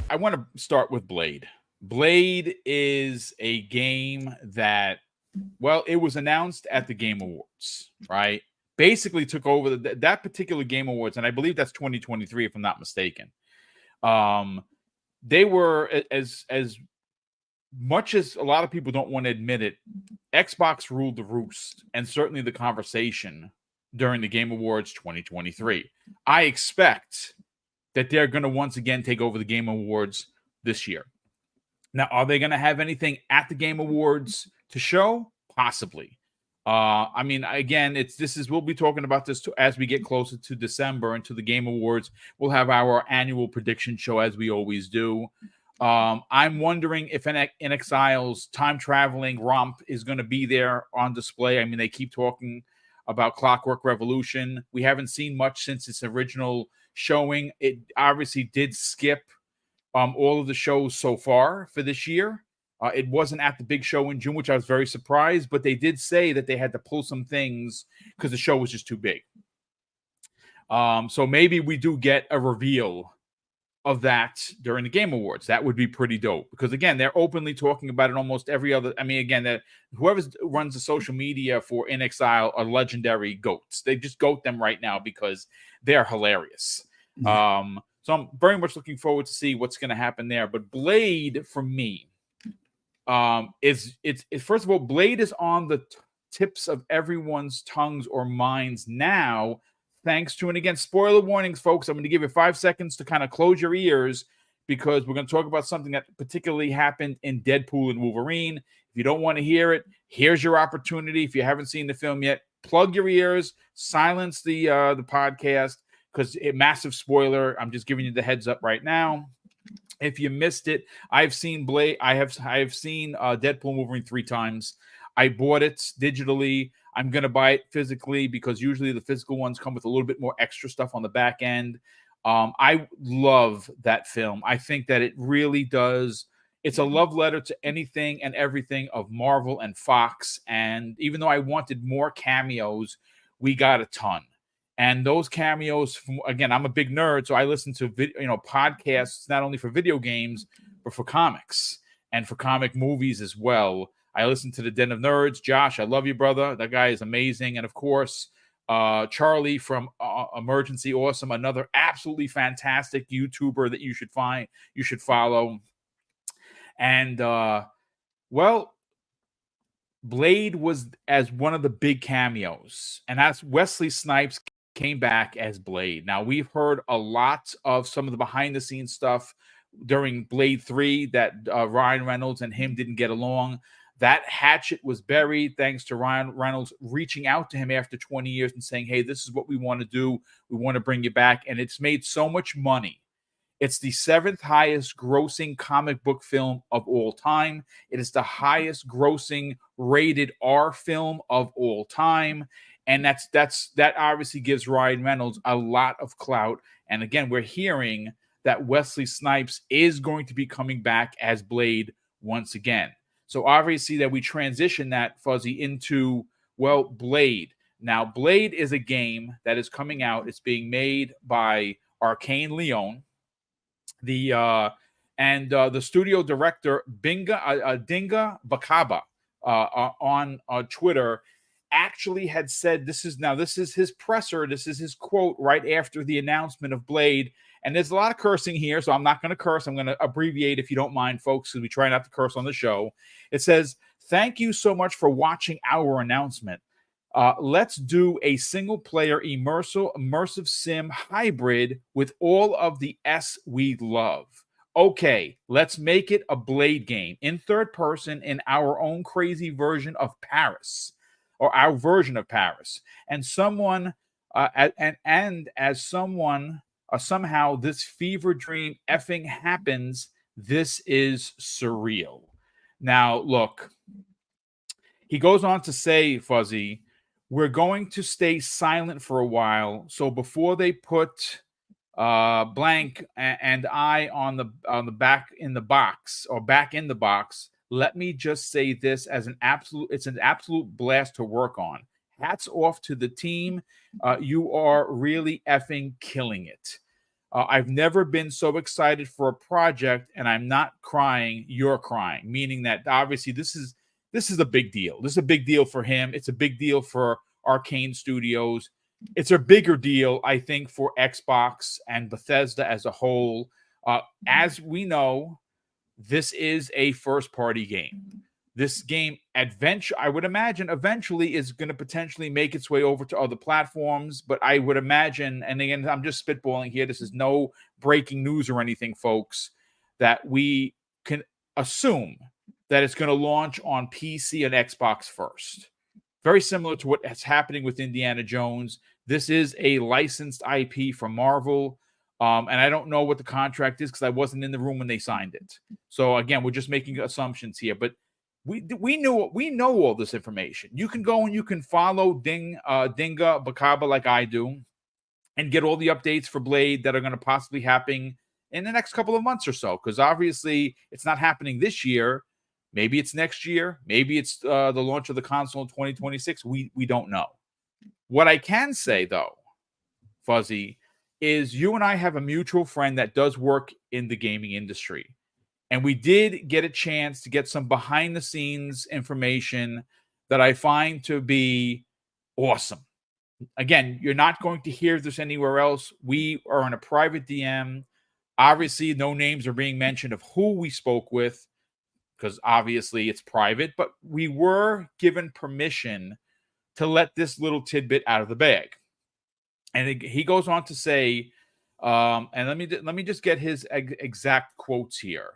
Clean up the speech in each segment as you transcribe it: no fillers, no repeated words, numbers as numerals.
I want to start with Blade. Blade is a game that, well, it was announced at the Game Awards, right? Basically took over that particular Game Awards, and I believe that's 2023, if I'm not mistaken. They were, as much as a lot of people don't want to admit it, Xbox ruled the roost, and certainly the conversation during the Game Awards 2023. I expect that they're going to once again take over the Game Awards this year. Now, are they going to have anything at the Game Awards to show? Possibly. I mean, again, we'll be talking about this as we get closer to December and to the Game Awards. We'll have our annual prediction show as we always do. I'm wondering if NXIL's time traveling romp is going to be there on display. I mean, they keep talking about Clockwork Revolution. We haven't seen much since its original showing. It obviously did skip all of the shows so far for this year. It wasn't at the big show in June, which I was very surprised, but they did say that they had to pull some things because the show was just too big. So maybe we do get a reveal of that during the Game Awards. That would be pretty dope because, again, they're openly talking about it almost every other. I mean, again, that whoever runs the social media for NXIL are legendary goats. They just goat them right now because they're hilarious. So I'm very much looking forward to see what's going to happen there. But Blade, for me, is first of all, Blade is on the tips of everyone's tongues or minds now, thanks to, and again, spoiler warnings, folks. I'm going to give you 5 seconds to kind of close your ears because we're going to talk about something that particularly happened in Deadpool and Wolverine. If you don't want to hear it, here's your opportunity. If you haven't seen the film yet, plug your ears, silence the podcast because a massive spoiler. I'm just giving you the heads up right now. If you missed it, I've seen Blade. I have seen Deadpool and Wolverine 3 times. I bought it digitally. I'm going to buy it physically because usually the physical ones come with a little bit more extra stuff on the back end. I love that film. I think that it really does. It's a love letter to anything and everything of Marvel and Fox. And even though I wanted more cameos, we got a ton. And those cameos, again, I'm a big nerd, so I listen to podcasts not only for video games, but for comics and for comic movies as well. I listen to the Den of Nerds. Josh, I love you, brother. That guy is amazing. And, of course, Charlie from Emergency Awesome, another absolutely fantastic YouTuber that you should follow. And, well, Blade was as one of the big cameos. And that's Wesley Snipes came back as Blade. Now, we've heard a lot of some of the behind-the-scenes stuff during Blade 3 that Ryan Reynolds and him didn't get along. That hatchet was buried thanks to Ryan Reynolds reaching out to him after 20 years and saying, hey, this is what we want to do. We want to bring you back. And it's made so much money. It's the 7th highest grossing comic book film of all time. It is the highest grossing rated R film of all time. And that obviously gives Ryan Reynolds a lot of clout. And again, we're hearing that Wesley Snipes is going to be coming back as Blade once again. So obviously that we transition that, Fuzzy, into, well, Blade. Now, Blade is a game that is coming out. It's being made by Arkane Leon. The studio director, Dinga Bakaba, on Twitter, actually had said this is his presser. This is his quote right after the announcement of Blade. And there's a lot of cursing here, so I'm not going to curse. I'm going to abbreviate if you don't mind, folks, because we try not to curse on the show. It says, thank you so much for watching our announcement. Let's do a single-player immersive sim hybrid with all of the S we love. Okay, let's make it a Blade game in third person in our own crazy version of Paris, or our version of Paris. And someone, as someone, somehow this fever dream effing happens. This is surreal. Now, look, he goes on to say, Fuzzy, we're going to stay silent for a while. So before they put blank and I on the back in the box, let me just say this as it's an absolute blast to work on. Hats off to the team. You are really effing killing it. I've never been so excited for a project, and I'm not crying, you're crying. Meaning that obviously this is a big deal. This is a big deal for him. It's a big deal for Arcane Studios. It's a bigger deal, I think, for Xbox and Bethesda as a whole. As we know, this is a first-party game. This game, I would imagine, eventually is going to potentially make its way over to other platforms. But I would imagine, and again, I'm just spitballing here. This is no breaking news or anything, folks, that we can assume that it's going to launch on PC and Xbox first. Very similar to what is happening with Indiana Jones. This is a licensed IP from Marvel. And I don't know what the contract is because I wasn't in the room when they signed it. So again, we're just making assumptions here. But we know all this information. You can go and you can follow Dinga Bakaba like I do and get all the updates for Blade that are going to possibly happen in the next couple of months or so. Because obviously it's not happening this year. Maybe it's next year. Maybe it's the launch of the console in 2026. We don't know. What I can say, though, Fuzzy, is you and I have a mutual friend that does work in the gaming industry. And we did get a chance to get some behind-the-scenes information that I find to be awesome. Again, you're not going to hear this anywhere else. We are on a private DM. Obviously, no names are being mentioned of who we spoke with because obviously it's private. But we were given permission to let this little tidbit out of the bag. And he goes on to say, and let me just get his exact quotes here.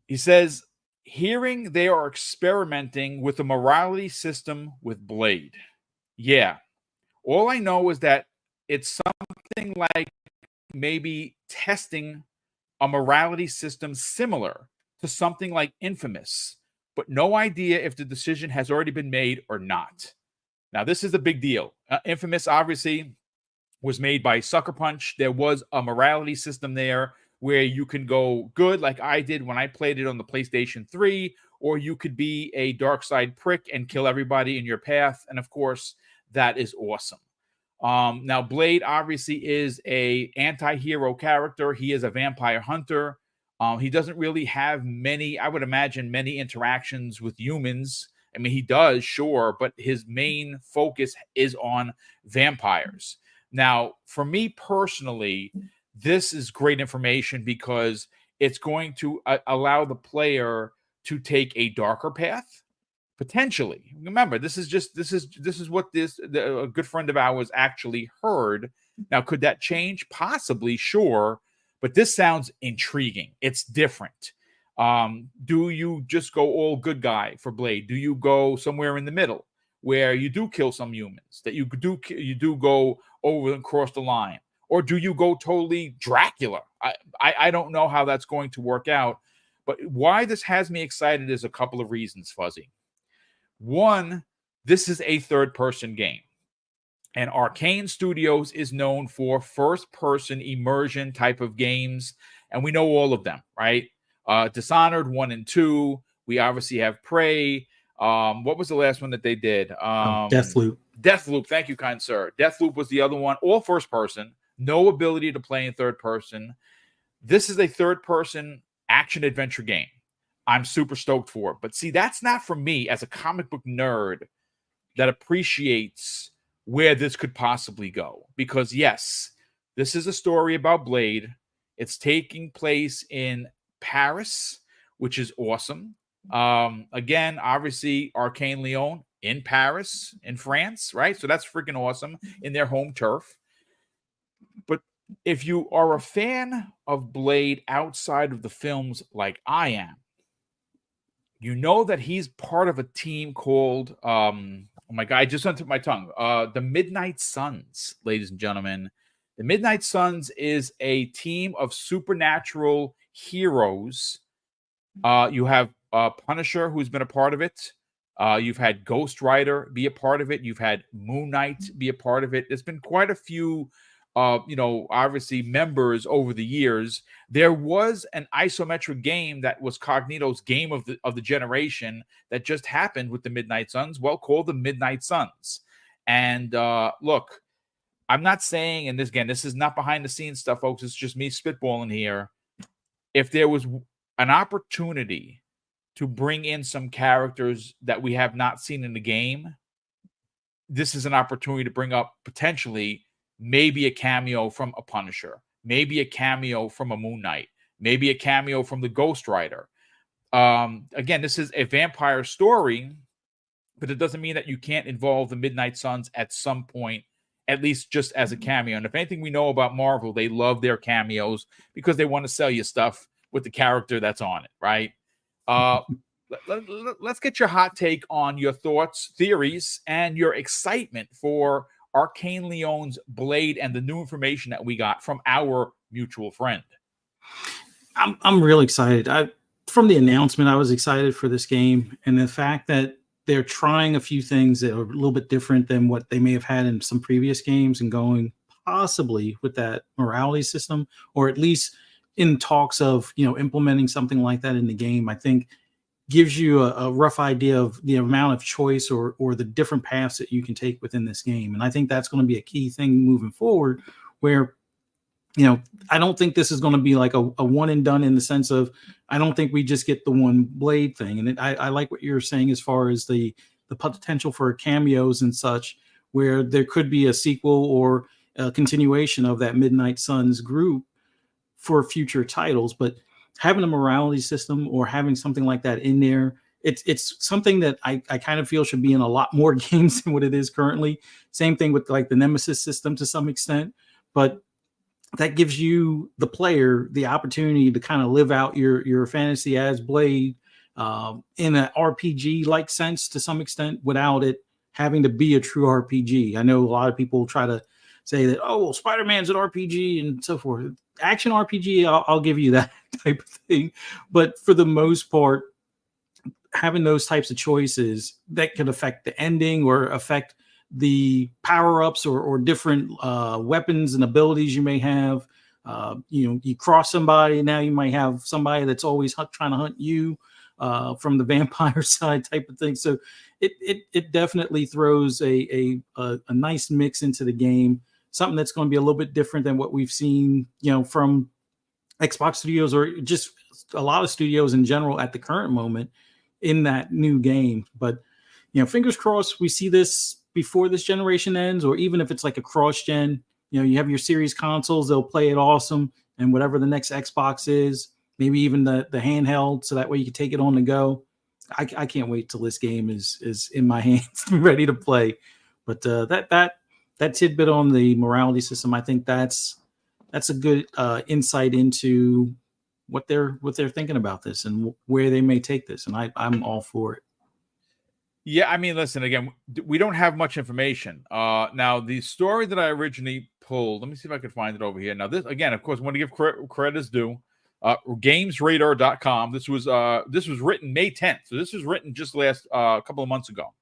He says, hearing they are experimenting with a morality system with Blade. Yeah. All I know is that it's something like maybe testing a morality system similar to something like Infamous, but no idea if the decision has already been made or not. Now, this is a big deal. Infamous, obviously, was made by Sucker Punch. There was a morality system there where you can go good like I did when I played it on the PlayStation 3, or you could be a dark side prick and kill everybody in your path. And of course, that is awesome. Now, Blade obviously is a anti-hero character. He is a vampire hunter. He doesn't really have many, I would imagine, many interactions with humans. I mean, he does, sure, but his main focus is on vampires. Now, for me personally, this is great information because it's going to allow the player to take a darker path, potentially. Remember, this is what a good friend of ours actually heard. Now, could that change? Possibly, sure, but this sounds intriguing. It's different. Do you just go all good guy for Blade? Do you go somewhere in the middle where you do kill some humans, that you do go over and cross the line? Or do you go totally Dracula? I don't know how that's going to work out. But why this has me excited is a couple of reasons, Fuzzy. One, this is a third-person game. And Arcane Studios is known for first-person immersion type of games. And we know all of them, right? Dishonored 1 and 2. We obviously have Prey. What was the last one that they did? Deathloop. Deathloop. Thank you, kind sir. Deathloop was the other one. All first-person. No ability to play in third person. This is a third person action adventure game. I'm super stoked for it. But see, that's not for me as a comic book nerd that appreciates where this could possibly go. Because yes, this is a story about Blade. It's taking place in Paris, which is awesome. Again, obviously, Arcane Lyon in Paris, in France, right? So that's freaking awesome in their home turf. But if you are a fan of Blade outside of the films like I am, you know that he's part of a team called, oh my God, I just went through my tongue. The Midnight Suns, ladies and gentlemen. The Midnight Suns is a team of supernatural heroes. You have Punisher, who's been a part of it. You've had Ghost Rider be a part of it. You've had Moon Knight be a part of it. There's been quite a few obviously members over the years. There was an isometric game that was Cognito's game of the generation that just happened with the Midnight Suns, well, called the Midnight Suns. And look, I'm not saying, and this is not behind the scenes stuff, folks. It's just me spitballing here. If there was an opportunity to bring in some characters that we have not seen in the game, this is an opportunity to bring up potentially maybe a cameo from a Punisher, maybe a cameo from a Moon Knight, maybe a cameo from the Ghost Rider. Again, this is a vampire story, but it doesn't mean that you can't involve the Midnight Suns at some point, at least just as a cameo. And if anything we know about Marvel, they love their cameos because they want to sell you stuff with the character that's on it, right? Let's get your hot take on your thoughts, theories, and your excitement for Arkane Leon's Blade and the new information that we got from our mutual friend. I'm real excited. From the announcement, I was excited for this game, and the fact that they're trying a few things that are a little bit different than what they may have had in some previous games, and going possibly with that morality system, or at least in talks of implementing something like that in the game, I think gives you a rough idea of the amount of choice or the different paths that you can take within this game. And I think that's going to be a key thing moving forward, where I don't think this is going to be like a one and done, in the sense of, I don't think we just get the one Blade thing. And I like what you're saying as far as the potential for cameos and such, where there could be a sequel or a continuation of that Midnight Suns group for future titles. But having a morality system or having something like that in there, it's something that I kind of feel should be in a lot more games than what it is currently. Same thing with like the Nemesis system to some extent, but that gives you, the player, the opportunity to kind of live out your fantasy as Blade in an RPG like sense to some extent, without it having to be a true RPG. I know a lot of people try to say that, oh, well, Spider-Man's an RPG and so forth. Action RPG, I'll give you that type of thing. But for the most part, having those types of choices that could affect the ending or affect the power-ups or different weapons and abilities you may have. You cross somebody, now you might have somebody that's always trying to hunt you from the vampire side type of thing. So it definitely throws a nice mix into the game, something that's going to be a little bit different than what we've seen, from Xbox studios, or just a lot of studios in general at the current moment in that new game. But fingers crossed we see this before this generation ends, or even if it's like a cross gen, you have your series consoles, they'll play it awesome, and whatever the next Xbox is, maybe even the handheld, so that way you can take it on the go. I can't wait till this game is in my hands ready to play. But that tidbit on the morality system, I think that's a good insight into what they're thinking about this and where they may take this, and I'm all for it. Yeah, I mean, listen, again, we don't have much information. Now, the story that I originally pulled, let me see if I can find it over here. Now, this, again, of course, I want to give credit is due. GamesRadar.com. This was written May 10th. So this was written just last couple of months ago.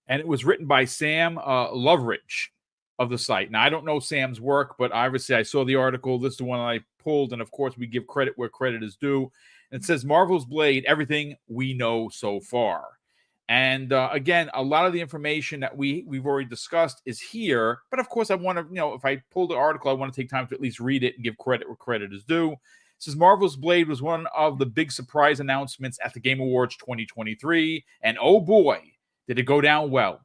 And it was written by Sam Loveridge of the site. Now, I don't know Sam's work, but obviously I saw the article. This is the one I pulled. And, of course, we give credit where credit is due. And it says, Marvel's Blade, everything we know so far. And again, a lot of the information that we've already discussed is here. But of course, I want to, if I pull the article, I want to take time to at least read it and give credit where credit is due. It says Marvel's Blade was one of the big surprise announcements at the Game Awards 2023. And oh boy, did it go down well.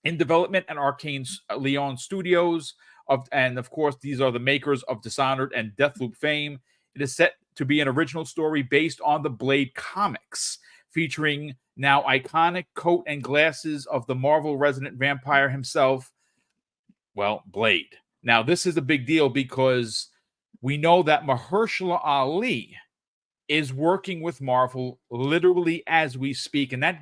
In development at Arcane's Leon Studios, and of course, these are the makers of Dishonored and Deathloop fame. It is set to be an original story based on the Blade comics, featuring now iconic coat and glasses of the Marvel resident vampire himself, well, Blade. Now, this is a big deal because we know that Mahershala Ali is working with Marvel literally as we speak. And that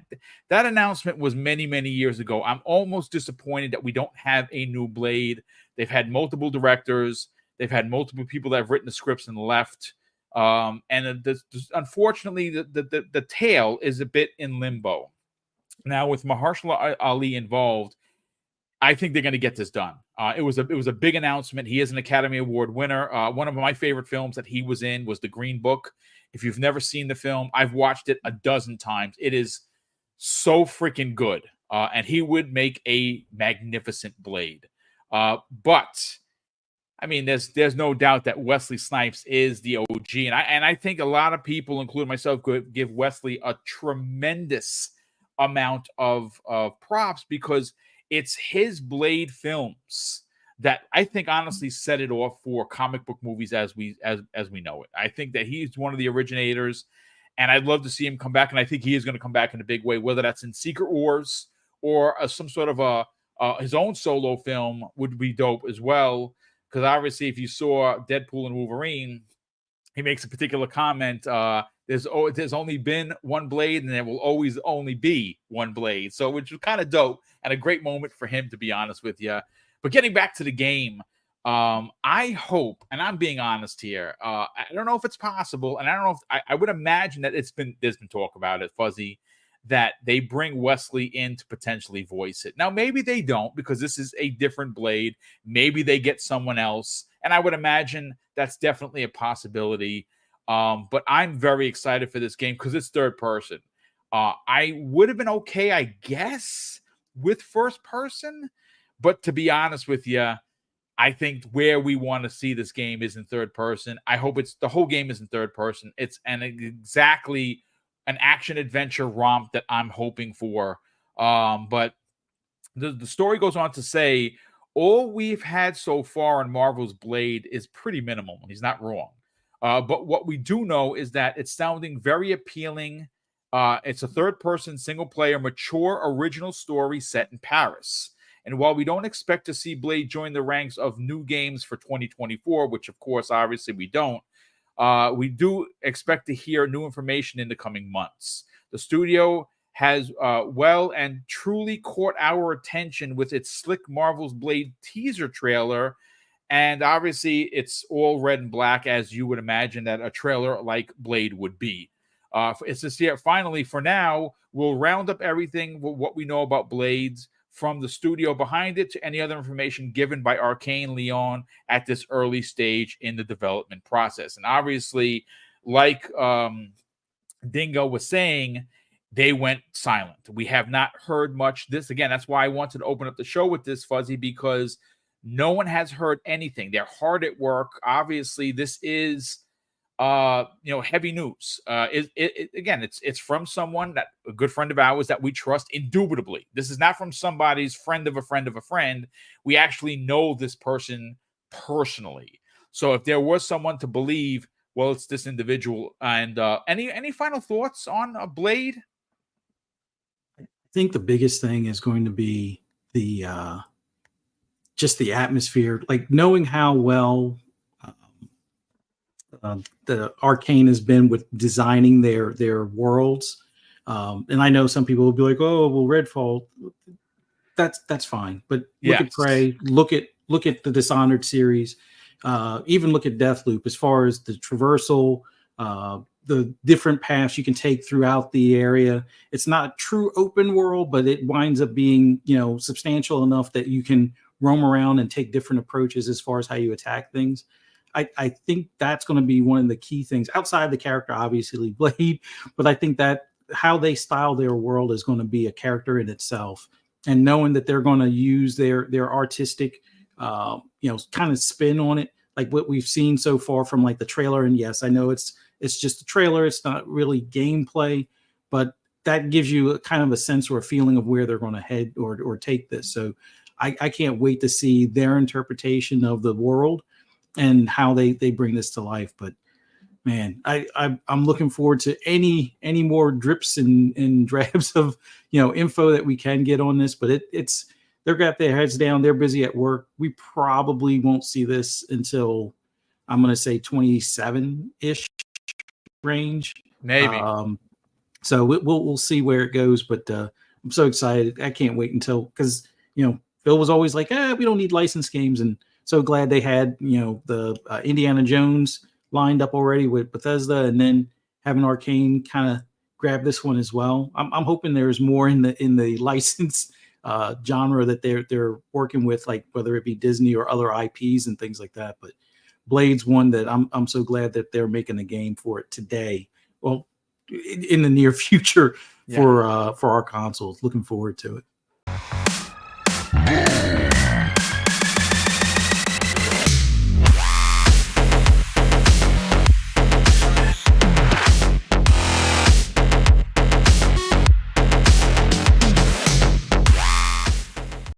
announcement was many, many years ago. I'm almost disappointed that we don't have a new Blade. They've had multiple directors. They've had multiple people that have written the scripts and left. Unfortunately, the tale is a bit in limbo. Now, with Mahershala Ali involved, I think they're going to get this done. It was a big announcement. He is an Academy Award winner. One of my favorite films that he was in was The Green Book. If you've never seen the film, I've watched it a dozen times. It is so freaking good. And he would make a magnificent Blade. But I mean, there's no doubt that Wesley Snipes is the OG, and I think a lot of people, including myself, could give Wesley a tremendous amount of props because it's his Blade films that I think honestly set it off for comic book movies as we know it. I think that he's one of the originators, and I'd love to see him come back, and I think he is going to come back in a big way, whether that's in Secret Wars or some sort of his own solo film would be dope as well. Because obviously, if you saw Deadpool and Wolverine, he makes a particular comment. There's only been one Blade, and there will always only be one Blade. So, which was kind of dope and a great moment for him, to be honest with you. But getting back to the game, I hope, and I'm being honest here, I don't know if it's possible, and I don't know if I would imagine that there's been talk about it, Fuzzy, that they bring Wesley in to potentially voice it. Now, maybe they don't because this is a different Blade. Maybe they get someone else, and I would imagine that's definitely a possibility. But I'm very excited for this game because it's third person. I would have been okay, I guess, with first person, but to be honest with you, I think where we want to see this game is in third person. I hope the whole game is in third person. It's exactly an action adventure romp that I'm hoping for. But the story goes on to say all we've had so far in Marvel's Blade is pretty minimal. He's not wrong. But what we do know is that it's sounding very appealing. It's a third-person, single-player, mature, original story set in Paris. And while we don't expect to see Blade join the ranks of new games for 2024, which, of course, obviously we don't, we do expect to hear new information in the coming months. The studio has well and truly caught our attention with its slick Marvel's Blade teaser trailer. And obviously, it's all red and black, as you would imagine that a trailer like Blade would be. It's just here. Finally, for now, we'll round up everything, what we know about Blades, from the studio behind it to any other information given by Arkane Lyon at this early stage in the development process. And obviously, like Dingo was saying, they went silent. We have not heard much. That's why I wanted to open up the show with this, Fuzzy, because no one has heard anything. They're hard at work. Obviously, this is heavy news. It's from someone, that a good friend of ours that we trust indubitably. This is not from somebody's friend of a friend of a friend. We actually know this person personally. So if there was someone to believe, well, it's this individual. And any final thoughts on Blade? I think the biggest thing is going to be the just the atmosphere, like knowing how well the Arcane has been with designing their worlds. And I know some people will be like, oh, well, Redfall, that's fine. But look at Prey, look at the Dishonored series, even look at Deathloop as far as the traversal, the different paths you can take throughout the area. It's not a true open world, but it winds up being, substantial enough that you can roam around and take different approaches as far as how you attack things. I think that's going to be one of the key things outside the character, obviously Blade, but I think that how they style their world is going to be a character in itself, and knowing that they're going to use their artistic, kind of spin on it, like what we've seen so far from like the trailer. And yes, I know it's just a trailer. It's not really gameplay, but that gives you a kind of a sense or a feeling of where they're going to head or take this. So I can't wait to see their interpretation of the world and how they bring this to life. But man, I'm looking forward to any more drips and drabs of info that we can get on this. But it's they've got their heads down, they're busy at work. We probably won't see this until, I'm going to say, 27-ish range, maybe. So we'll see where it goes. But I'm so excited. I can't wait until, because Phil was always like, we don't need licensed games, and so glad they had, the Indiana Jones lined up already with Bethesda, and then having Arcane kind of grab this one as well. I'm hoping there's more in the license genre that they're working with, like whether it be Disney or other IPs and things like that. But Blade's one that I'm so glad that they're making a game for it today. Well, in the near future for our consoles. Looking forward to it.